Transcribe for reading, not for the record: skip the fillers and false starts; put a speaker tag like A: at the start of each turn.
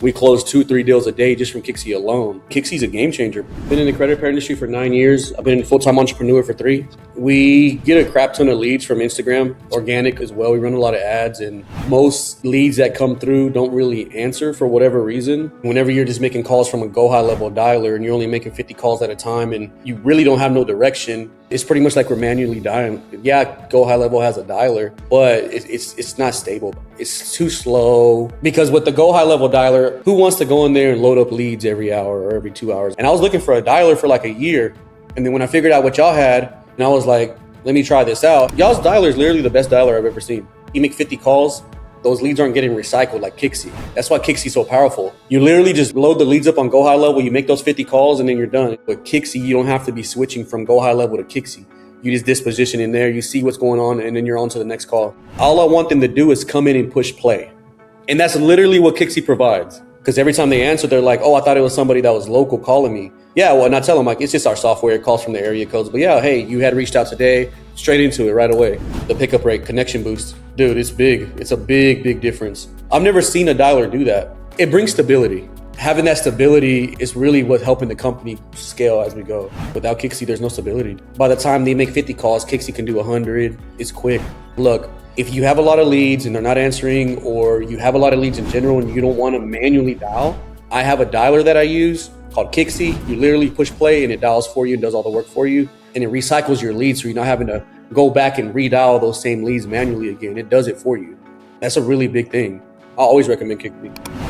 A: We close 2-3 deals a day just from Kixie alone. Kixie's a game changer. Been in the credit repair industry for 9 years. I've been a full-time entrepreneur for 3. We get a crap ton of leads from Instagram, organic as well. We run a lot of ads, and most leads that come through don't really answer for whatever reason. Whenever you're just making calls from a GoHighLevel dialer and you're only making 50 calls at a time and you really don't have no direction, it's pretty much like we're manually dialing. Yeah, GoHighLevel has a dialer, but it's not stable. It's too slow, because with the GoHighLevel dialer, who wants to go in there and load up leads every hour or every 2 hours? And I was looking for a dialer for like a year. And then when I figured out what y'all had, and I was like, let me try this out. Y'all's dialer is literally the best dialer I've ever seen. You make 50 calls, those leads aren't getting recycled like Kixie. That's why Kixie's so powerful. You literally just load the leads up on GoHighLevel, you make those 50 calls, and then you're done. With Kixie, you don't have to be switching from GoHighLevel to Kixie. You just disposition in there, you see what's going on, and then you're on to the next call. All I want them to do is come in and push play. And that's literally what Kixie provides. Because every time they answer, they're like, oh, I thought it was somebody that was local calling me. Yeah, well, and I tell them, like, it's just our software. It calls from the area codes. But yeah, hey, you had reached out today, straight into it right away. The pickup rate, connection boost. Dude, it's big. It's a big, big difference. I've never seen a dialer do that. It brings stability. Having that stability is really what's helping the company scale as we go. Without Kixie, there's no stability. By the time they make 50 calls, Kixie can do 100. It's quick. Look, if you have a lot of leads and they're not answering, or you have a lot of leads in general and you don't want to manually dial, I have a dialer that I use called Kixie. You literally push play and it dials for you and does all the work for you. And it recycles your leads, so you're not having to go back and redial those same leads manually again. It does it for you. That's a really big thing. I always recommend Kixie.